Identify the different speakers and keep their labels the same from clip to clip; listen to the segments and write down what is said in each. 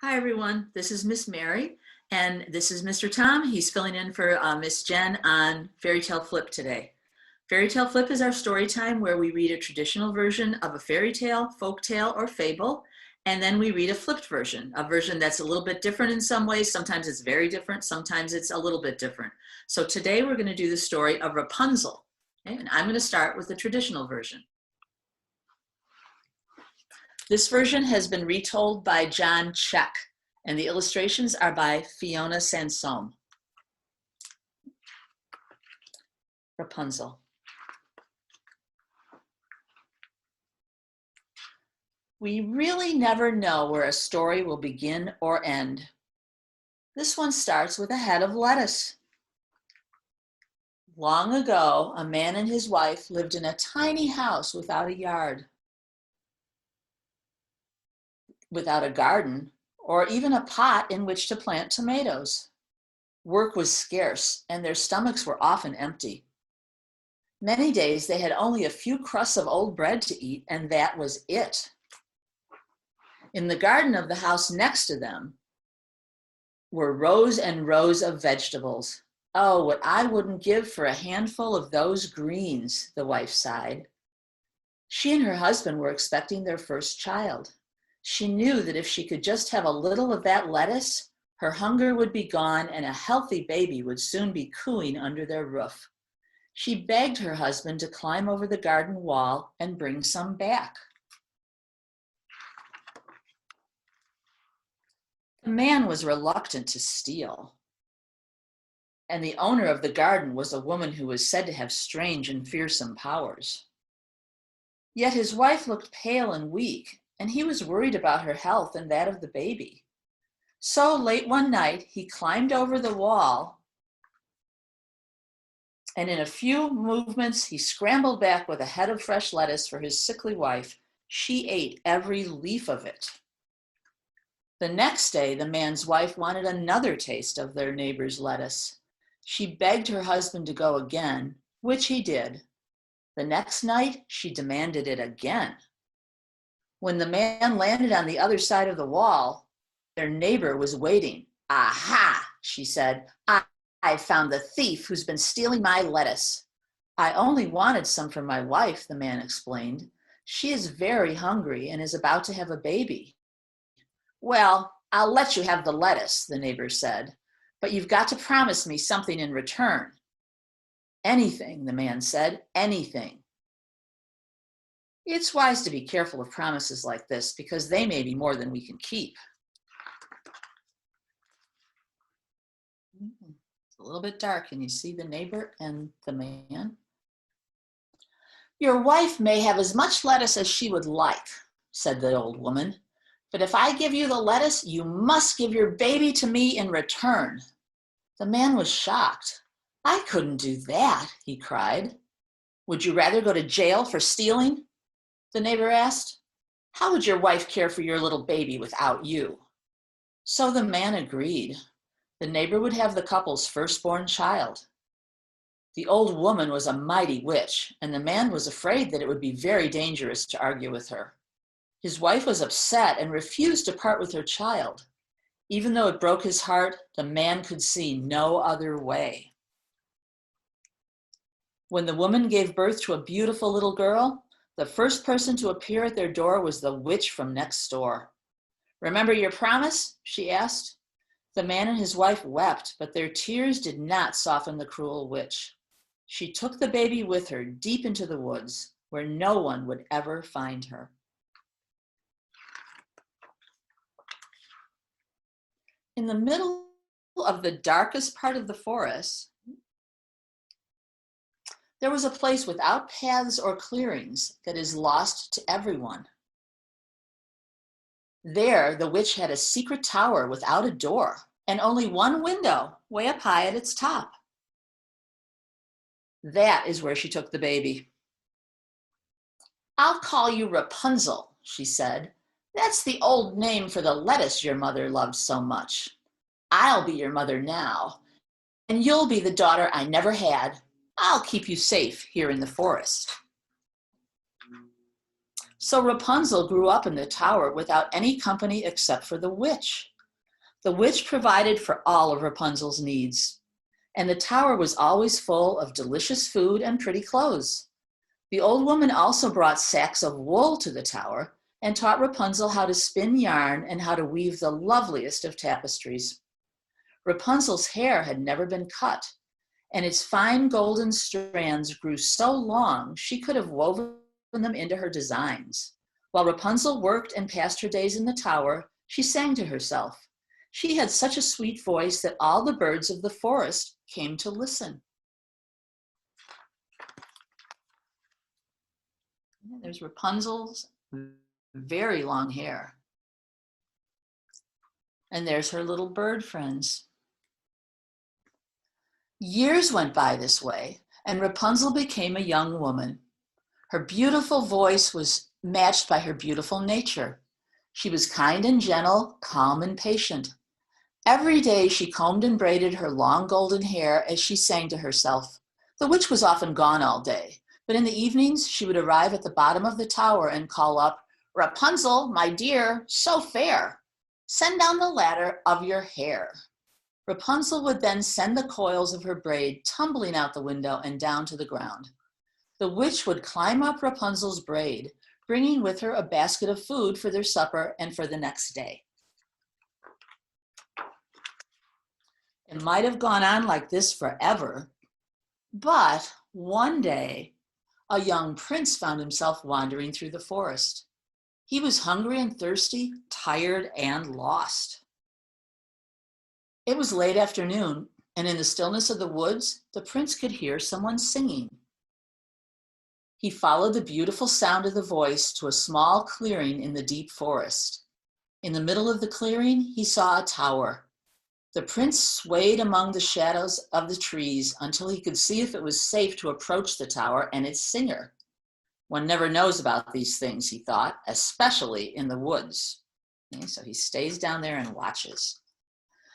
Speaker 1: Hi, everyone. This is Miss Mary, and this is Mr. Tom. He's filling in for Miss Jen on Fairy Tale Flip today. Fairy Tale Flip is our story time where we read a traditional version of a fairy tale, folk tale, or fable, and then we read a flipped version, a version that's a little bit different in some ways. Sometimes it's very different, sometimes it's a little bit different. So today we're going to do the story of Rapunzel, okay? And I'm going to start with the traditional version. This version has been retold by John Check, and the illustrations are by Fiona Sansom. Rapunzel. We really never know where a story will begin or end. This one starts with a head of lettuce. Long ago, a man and his wife lived in a tiny house without a yard, without a garden, or even a pot in which to plant tomatoes. Work was scarce, and their stomachs were often empty. Many days they had only a few crusts of old bread to eat, and that was it. In the garden of the house next to them were rows and rows of vegetables. Oh, what I wouldn't give for a handful of those greens, the wife sighed. She and her husband were expecting their first child. She knew that if she could just have a little of that lettuce, her hunger would be gone and a healthy baby would soon be cooing under their roof. She begged her husband to climb over the garden wall and bring some back. The man was reluctant to steal, and the owner of the garden was a woman who was said to have strange and fearsome powers. Yet his wife looked pale and weak, and he was worried about her health and that of the baby. So late one night, he climbed over the wall, and in a few movements, he scrambled back with a head of fresh lettuce for his sickly wife. She ate every leaf of it. The next day, the man's wife wanted another taste of their neighbor's lettuce. She begged her husband to go again, which he did. The next night, she demanded it again. When the man landed on the other side of the wall, their neighbor was waiting. Aha, she said. I found the thief who's been stealing my lettuce. I only wanted some for my wife, the man explained. She is very hungry and is about to have a baby. Well, I'll let you have the lettuce, the neighbor said, but you've got to promise me something in return. Anything, the man said, anything. It's wise to be careful of promises like this because they may be more than we can keep. It's a little bit dark. Can you see the neighbor and the man? Your wife may have as much lettuce as she would like, said the old woman. But if I give you the lettuce, you must give your baby to me in return. The man was shocked. I couldn't do that, he cried. Would you rather go to jail for stealing? The neighbor asked. How would your wife care for your little baby without you? So the man agreed. The neighbor would have the couple's firstborn child. The old woman was a mighty witch, and the man was afraid that it would be very dangerous to argue with her. His wife was upset and refused to part with her child. Even though it broke his heart, the man could see no other way. When the woman gave birth to a beautiful little girl, the first person to appear at their door was the witch from next door. Remember your promise? She asked. The man and his wife wept, but their tears did not soften the cruel witch. She took the baby with her deep into the woods, where no one would ever find her. In the middle of the darkest part of the forest, there was a place without paths or clearings that is lost to everyone. There, the witch had a secret tower without a door and only one window way up high at its top. That is where she took the baby. I'll call you Rapunzel, she said. That's the old name for the lettuce your mother loved so much. I'll be your mother now, and you'll be the daughter I never had. I'll keep you safe here in the forest. So Rapunzel grew up in the tower without any company except for the witch. The witch provided for all of Rapunzel's needs, and the tower was always full of delicious food and pretty clothes. The old woman also brought sacks of wool to the tower and taught Rapunzel how to spin yarn and how to weave the loveliest of tapestries. Rapunzel's hair had never been cut, and its fine golden strands grew so long she could have woven them into her designs. While Rapunzel worked and passed her days in the tower, she sang to herself. She had such a sweet voice that all the birds of the forest came to listen. There's Rapunzel's very long hair. And there's her little bird friends. Years went by this way, and Rapunzel became a young woman. Her beautiful voice was matched by her beautiful nature. She was kind and gentle, calm and patient. Every day she combed and braided her long golden hair as she sang to herself. The witch was often gone all day, but in the evenings she would arrive at the bottom of the tower and call up, "Rapunzel, my dear, so fair, send down the ladder of your hair." Rapunzel would then send the coils of her braid tumbling out the window and down to the ground. The witch would climb up Rapunzel's braid, bringing with her a basket of food for their supper and for the next day. It might have gone on like this forever, but one day, a young prince found himself wandering through the forest. He was hungry and thirsty, tired and lost. It was late afternoon, and in the stillness of the woods, the prince could hear someone singing. He followed the beautiful sound of the voice to a small clearing in the deep forest. In the middle of the clearing, he saw a tower. The prince swayed among the shadows of the trees until he could see if it was safe to approach the tower and its singer. One never knows about these things, he thought, especially in the woods. Okay, so he stays down there and watches.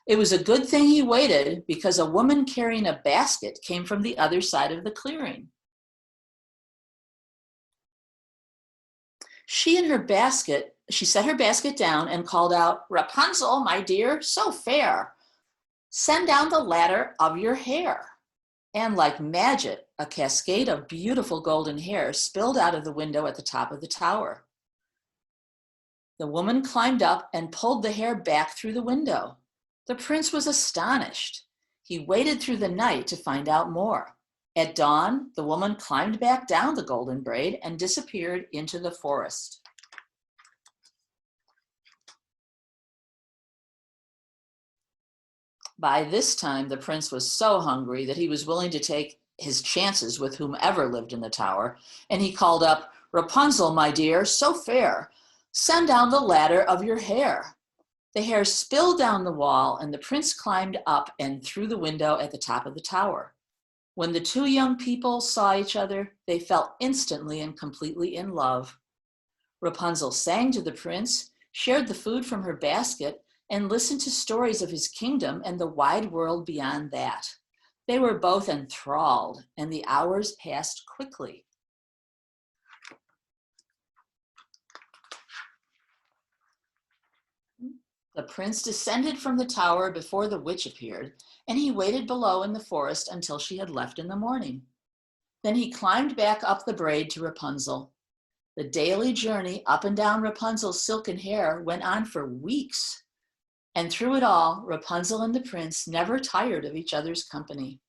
Speaker 1: It was a good thing he waited, because a woman carrying a basket came from the other side of the clearing. She set her basket down and called out, "Rapunzel, my dear, so fair, send down the ladder of your hair." And like magic, a cascade of beautiful golden hair spilled out of the window at the top of the tower. The woman climbed up and pulled the hair back through the window. The prince was astonished. He waited through the night to find out more. At dawn, the woman climbed back down the golden braid and disappeared into the forest. By this time, the prince was so hungry that he was willing to take his chances with whomever lived in the tower, and he called up, "Rapunzel, my dear, so fair, send down the ladder of your hair." The hair spilled down the wall, and the prince climbed up and through the window at the top of the tower. When the two young people saw each other, they fell instantly and completely in love. Rapunzel sang to the prince, shared the food from her basket, and listened to stories of his kingdom and the wide world beyond that. They were both enthralled, and the hours passed quickly. The prince descended from the tower before the witch appeared, and he waited below in the forest until she had left in the morning. Then he climbed back up the braid to Rapunzel. The daily journey up and down Rapunzel's silken hair went on for weeks, and through it all, Rapunzel and the prince never tired of each other's company.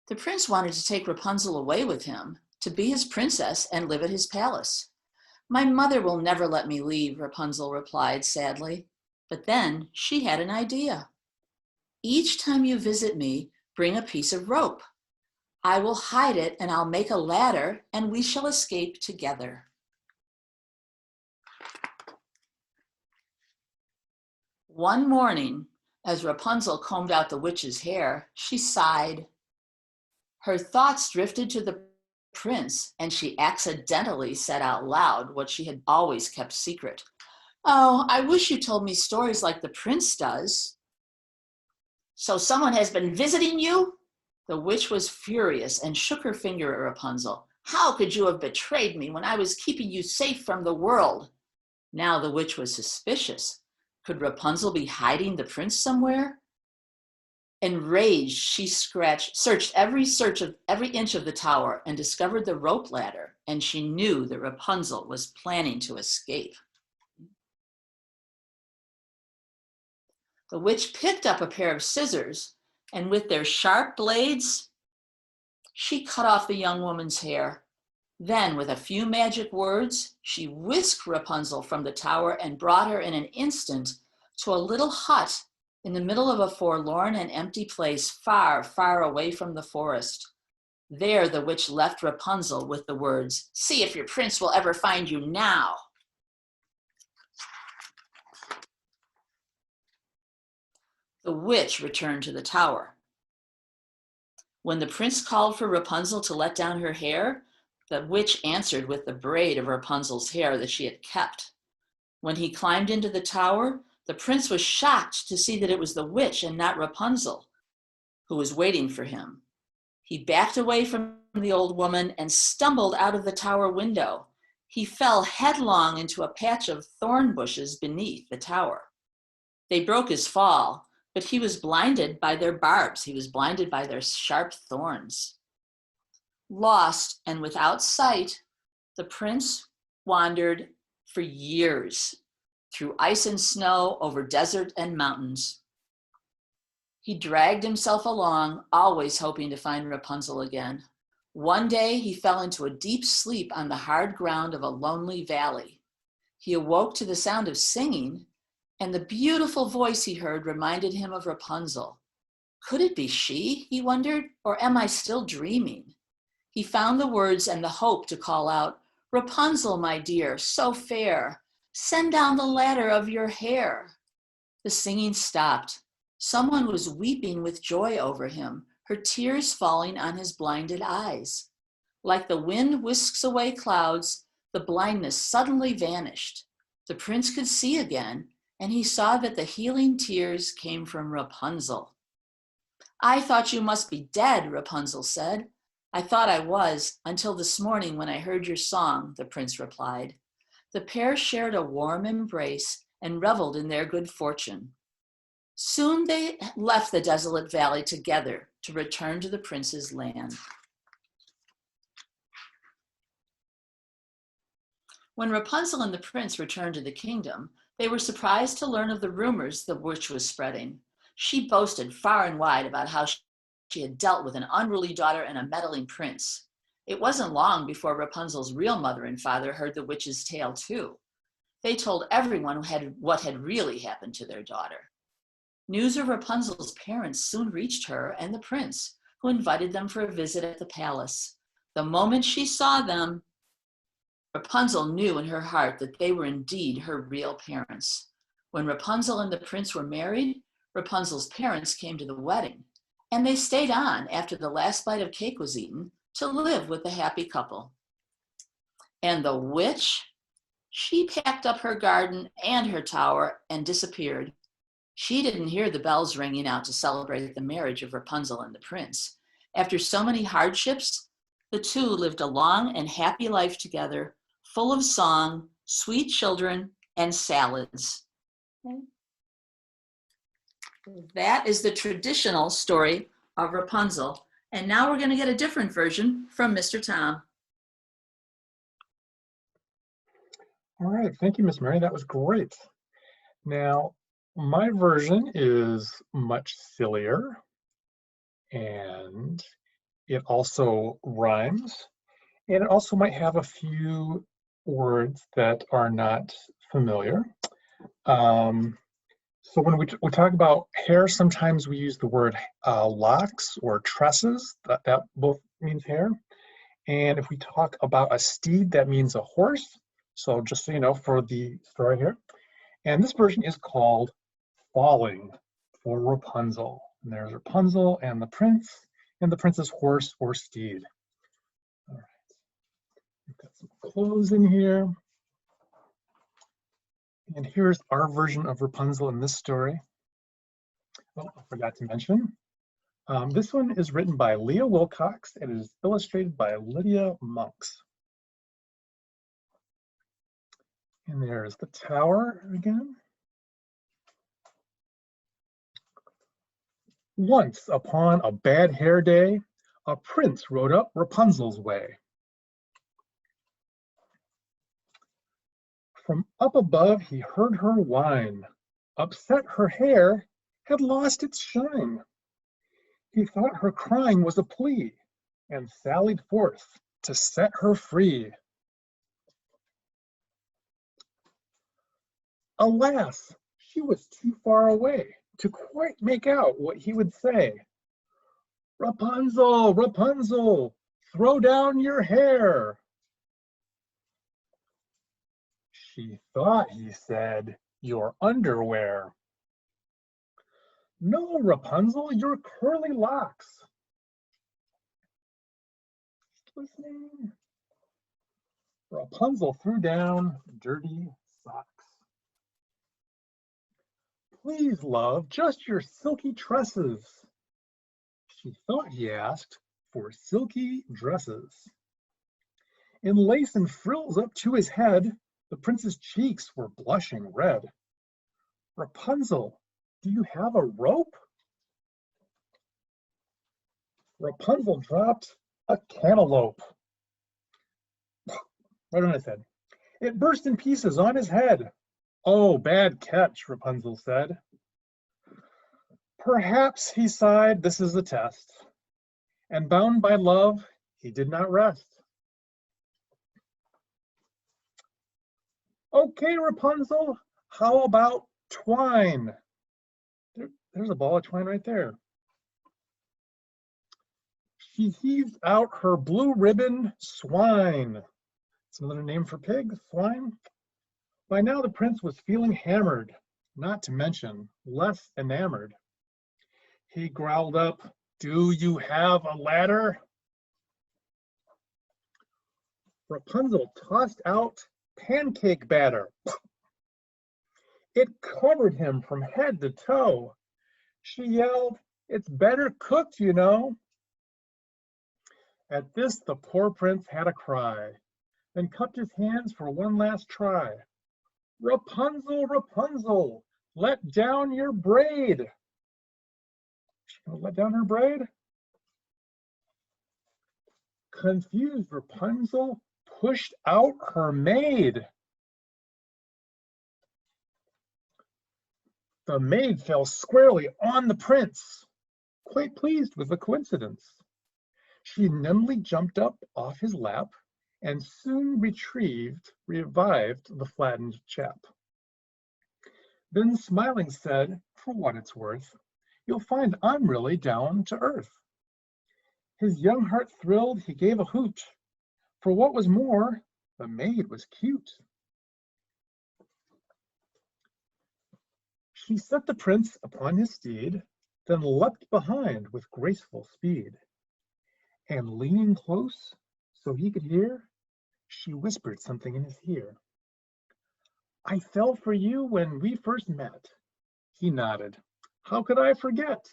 Speaker 1: The prince wanted to take Rapunzel away with him, to be his princess and live at his palace. "My mother will never let me leave," Rapunzel replied sadly. But then she had an idea. "Each time you visit me, bring a piece of rope. I will hide it and I'll make a ladder and we shall escape together." One morning, as Rapunzel combed out the witch's hair, she sighed. Her thoughts drifted to the prince, and she accidentally said out loud what she had always kept secret. "Oh, I wish you told me stories like the prince does." "So someone has been visiting you?" The witch was furious and shook her finger at Rapunzel. "How could you have betrayed me when I was keeping you safe from the world?" Now the witch was suspicious. Could Rapunzel be hiding the prince somewhere? Enraged, she searched every inch of the tower and discovered the rope ladder, and she knew that Rapunzel was planning to escape. The witch picked up a pair of scissors, and with their sharp blades, she cut off the young woman's hair. Then, with a few magic words, she whisked Rapunzel from the tower and brought her in an instant to a little hut in the middle of a forlorn and empty place far, far away from the forest. There the witch left Rapunzel with the words, "See if your prince will ever find you now." The witch returned to the tower. When the prince called for Rapunzel to let down her hair, the witch answered with the braid of Rapunzel's hair that she had kept. When he climbed into the tower, the prince was shocked to see that it was the witch and not Rapunzel who was waiting for him. He backed away from the old woman and stumbled out of the tower window. He fell headlong into a patch of thorn bushes beneath the tower. They broke his fall, but he was blinded by their barbs. He was blinded by their sharp thorns. Lost and without sight, the prince wandered for years through ice and snow, over desert and mountains. He dragged himself along, always hoping to find Rapunzel again. One day, he fell into a deep sleep on the hard ground of a lonely valley. He awoke to the sound of singing, and the beautiful voice he heard reminded him of Rapunzel. Could it be she, he wondered, or am I still dreaming? He found the words and the hope to call out, "Rapunzel, my dear, so fair, send down the ladder of your hair." The singing stopped. Someone was weeping with joy over him, her tears falling on his blinded eyes. Like the wind whisks away clouds, the blindness suddenly vanished. The prince could see again, and he saw that the healing tears came from Rapunzel. "I thought you must be dead," Rapunzel said. "I thought I was, until this morning when I heard your song," the prince replied. The pair shared a warm embrace and reveled in their good fortune. Soon they left the desolate valley together to return to the prince's land. When Rapunzel and the prince returned to the kingdom, they were surprised to learn of the rumors the witch was spreading. She boasted far and wide about how she had dealt with an unruly daughter and a meddling prince. It wasn't long before Rapunzel's real mother and father heard the witch's tale too. They told everyone what had really happened to their daughter. News of Rapunzel's parents soon reached her and the prince, who invited them for a visit at the palace. The moment she saw them, Rapunzel knew in her heart that they were indeed her real parents. When Rapunzel and the prince were married, Rapunzel's parents came to the wedding, and they stayed on after the last bite of cake was eaten to live with the happy couple. And the witch, she packed up her garden and her tower and disappeared. She didn't hear the bells ringing out to celebrate the marriage of Rapunzel and the prince. After so many hardships, the two lived a long and happy life together, full of song, sweet children, and salads. Okay. That is the traditional story of Rapunzel. And now we're going to get a different version from Mr. Tom.
Speaker 2: All right, thank you, Miss Mary. That was great. Now, my version is much sillier, and it also rhymes, and it also might have a few words that are not familiar. So when we talk about hair, sometimes we use the word locks or tresses. That both means hair. And if we talk about a steed, that means a horse. So just so you know, for the story here. And this version is called Falling for Rapunzel. And there's Rapunzel and the prince's horse or steed. All right, we've got some clothes in here. And here's our version of Rapunzel in this story. Oh, I forgot to mention. This one is written by Leah Wilcox and is illustrated by Lydia Monks. And there's the tower again. Once upon a bad hair day, a prince rode up Rapunzel's way. From up above he heard her whine. Upset her hair had lost its shine. He thought her crying was a plea, and sallied forth to set her free. Alas, she was too far away to quite make out what he would say. Rapunzel, Rapunzel, throw down your hair. She thought he said, your underwear. No, Rapunzel, your curly locks. Listening. Rapunzel threw down dirty socks. Please, love, just your silky tresses. She thought he asked for silky dresses. In lace and frills up to his head, the prince's cheeks were blushing red. Rapunzel, do you have a rope? Rapunzel dropped a cantaloupe. Right on his head. It burst in pieces on his head. Oh, bad catch, Rapunzel said. Perhaps, he sighed, this is a test. And bound by love, he did not rest. Okay, Rapunzel, how about twine? There's a ball of twine right there. She heaved out her blue ribbon swine. It's another name for pig, swine. By now the prince was feeling hammered, not to mention less enamored. He growled up, do you have a ladder? Rapunzel tossed out pancake batter. It covered him from head to toe. She yelled, it's better cooked, you know. At this, the poor prince had a cry, then cupped his hands for one last try. Rapunzel, Rapunzel, let down your braid. She gonna let down her braid? Confused, Rapunzel pushed out her maid. The maid fell squarely on the prince, quite pleased with the coincidence. She nimbly jumped up off his lap and soon revived the flattened chap. Then smiling said, for what it's worth, you'll find I'm really down to earth. His young heart thrilled, he gave a hoot. For what was more, the maid was cute. She set the prince upon his steed, then leapt behind with graceful speed. And leaning close so he could hear, she whispered something in his ear. I fell for you when we first met. He nodded. How could I forget?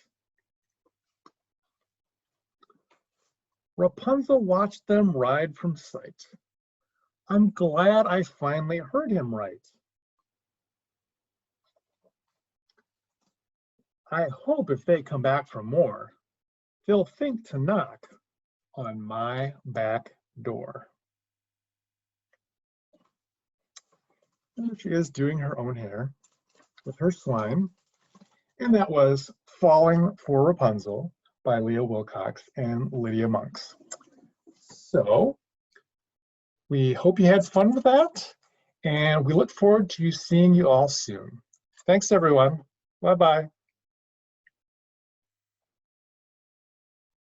Speaker 2: Rapunzel watched them ride from sight. I'm glad I finally heard him right. I hope if they come back for more, they'll think to knock on my back door. There she is doing her own hair with her slime. And that was Falling for Rapunzel by Leah Wilcox and Lydia Monks. So we hope you had fun with that, and we look forward to seeing you all soon. Thanks, everyone. Bye-bye.